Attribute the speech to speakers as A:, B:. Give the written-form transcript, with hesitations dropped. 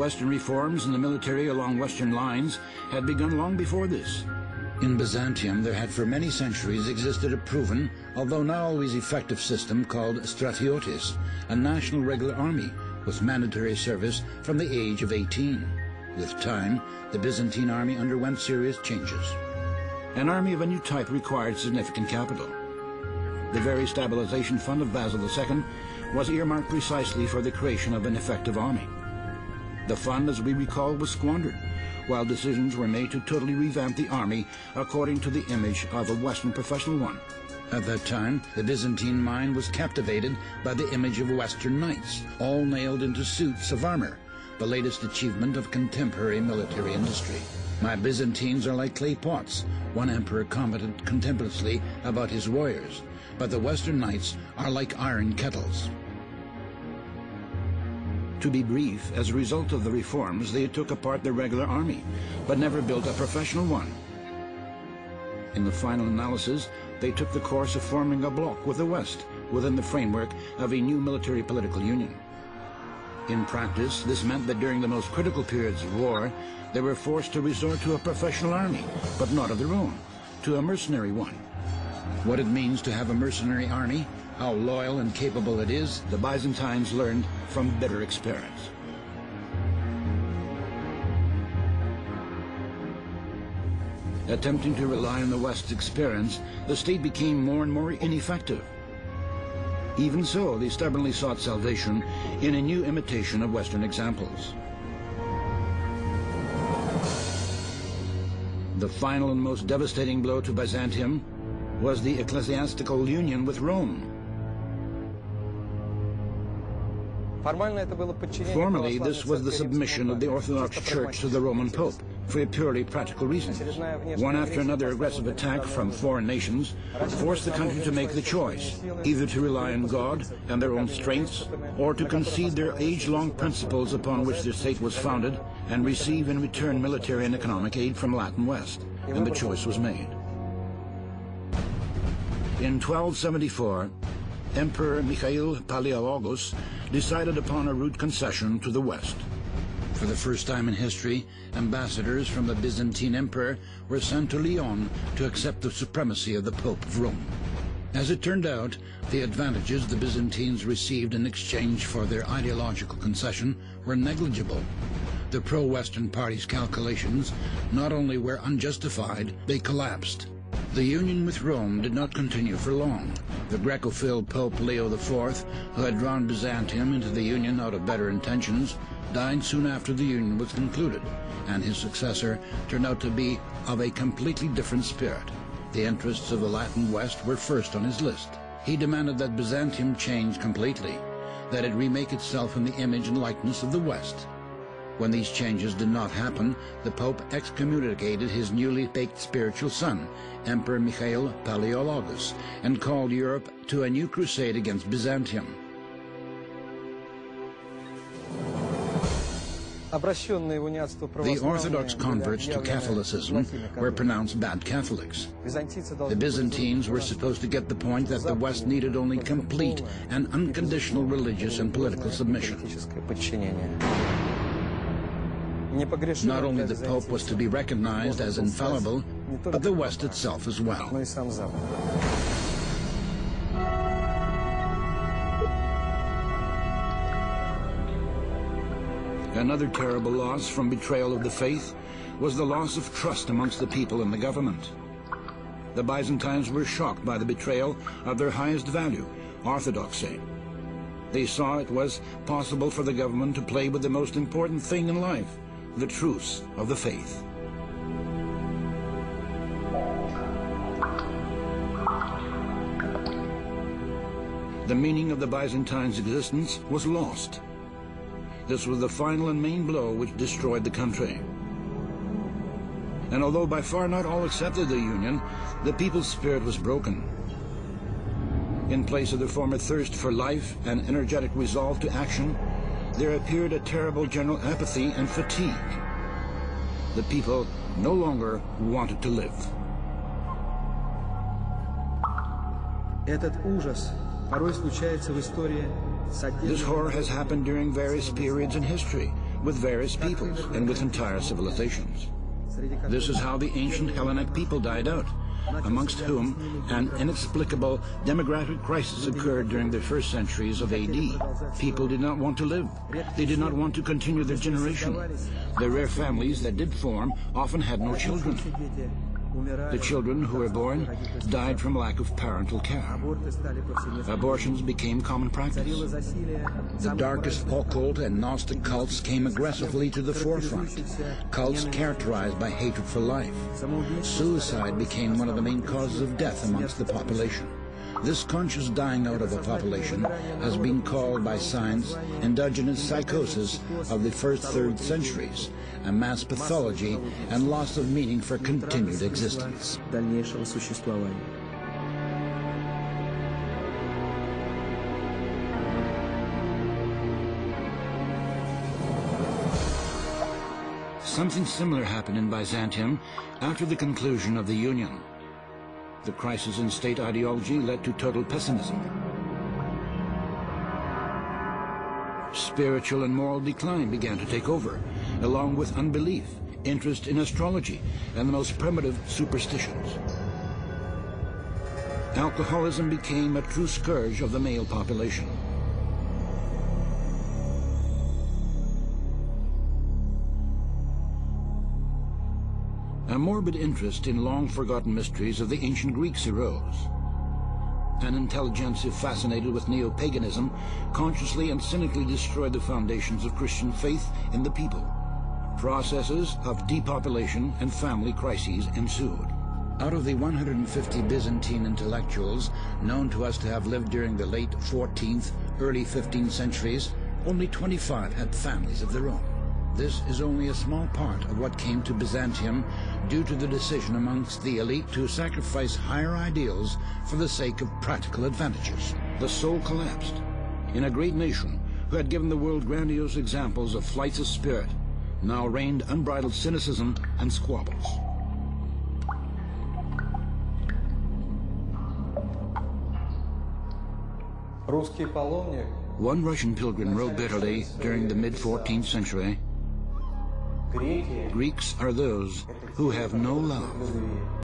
A: Western reforms in the military along Western lines had begun long before this. In Byzantium, there had for many centuries existed a proven, although not always effective system called stratiotis, a national regular army with mandatory service from the age of 18. With time, the Byzantine army underwent serious changes. An army of a new type required significant capital. The very stabilization fund of Basil II was earmarked precisely for the creation of an effective army. The fund, as we recall, was squandered, while decisions were made to totally revamp the army according to the image of a Western professional one. At that time, the Byzantine mind was captivated by the image of Western knights, all nailed into suits of armor, the latest achievement of contemporary military industry. My Byzantines are like clay pots, one emperor commented contemptuously about his warriors, but the Western knights are like iron kettles. To be brief, as a result of the reforms, they took apart the regular army, but never built a professional one. In the final analysis, they took the course of forming a bloc with the West within the framework of a new military political union. In practice, this meant that during the most critical periods of war, they were forced to resort to a professional army, but not of their own, to a mercenary one. What it means to have a mercenary army, how loyal and capable it is, the Byzantines learned from bitter experience. Attempting to rely on the West's experience, the state became more and more ineffective. Even so, they stubbornly sought salvation in a new imitation of Western examples. The final and most devastating blow to Byzantium was the ecclesiastical union with Rome. Formally, this was the submission of the Orthodox Church to the Roman Pope, for purely practical reasons. One after another aggressive attack from foreign nations forced the country to make the choice, either to rely on God and their own strengths, or to concede their age-long principles upon which their state was founded and receive in return military and economic aid from Latin West, and the choice was made. In 1274, Emperor Michael Palaiologos decided upon a route concession to the West. For the first time in history, ambassadors from the Byzantine Empire were sent to Lyon to accept the supremacy of the Pope of Rome. As it turned out, the advantages the Byzantines received in exchange for their ideological concession were negligible. The pro-Western party's calculations not only were unjustified, they collapsed. The union with Rome did not continue for long. The Greco-phile Pope Leo IV, who had drawn Byzantium into the union out of better intentions, died soon after the union was concluded, and his successor turned out to be of a completely different spirit. The interests of the Latin West were first on his list. He demanded that Byzantium change completely, that it remake itself in the image and likeness of the West. When these changes did not happen, the Pope excommunicated his newly baked spiritual son, Emperor Michael Palaiologos, and called Europe to a new crusade against Byzantium. The Orthodox converts to Catholicism were pronounced bad Catholics. The Byzantines were supposed to get the point that the West needed only complete and unconditional religious and political submission. Not only the Pope was to be recognized as infallible, but the West itself as well. Another terrible loss from betrayal of the faith was the loss of trust amongst the people and the government. The Byzantines were shocked by the betrayal of their highest value, orthodoxy. They saw it was possible for the government to play with the most important thing in life, the truths of the faith. The meaning of the Byzantines' existence was lost. This was the final and main blow which destroyed the country. And although by far not all accepted the union, the people's spirit was broken. In place of their former thirst for life and energetic resolve to action, there appeared a terrible general apathy and fatigue. The people no longer wanted to live. This horror has happened during various periods in history, with various peoples and with entire civilizations. This is how the ancient Hellenic people died out, amongst whom an inexplicable demographic crisis occurred during the first centuries of AD. People did not want to live. They did not want to continue their generation. The rare families that did form often had no children. The children who were born died from lack of parental care. Abortions became common practice. The darkest occult and Gnostic cults came aggressively to the forefront, cults characterized by hatred for life. Suicide became one of the main causes of death amongst the population. This conscious dying out of a population has been called by science endogenous psychosis of the first third centuries, a mass pathology and loss of meaning for continued existence. Something similar happened in Byzantium after the conclusion of the Union. The crisis in state ideology led to total pessimism. Spiritual and moral decline began to take over, along with unbelief, interest in astrology, and the most primitive superstitions. Alcoholism became a true scourge of the male population. A morbid interest in long-forgotten mysteries of the ancient Greeks arose. An intelligentsia fascinated with neo-paganism consciously and cynically destroyed the foundations of Christian faith in the people. Processes of depopulation and family crises ensued. Out of the 150 Byzantine intellectuals known to us to have lived during the late 14th, early 15th centuries, only 25 had families of their own. This is only a small part of what came to Byzantium due to the decision amongst the elite to sacrifice higher ideals for the sake of practical advantages. The soul collapsed. In a great nation who had given the world grandiose examples of flights of spirit, now reigned unbridled cynicism and squabbles. One Russian pilgrim wrote bitterly during the mid-14th century, "Greeks are those who have no love."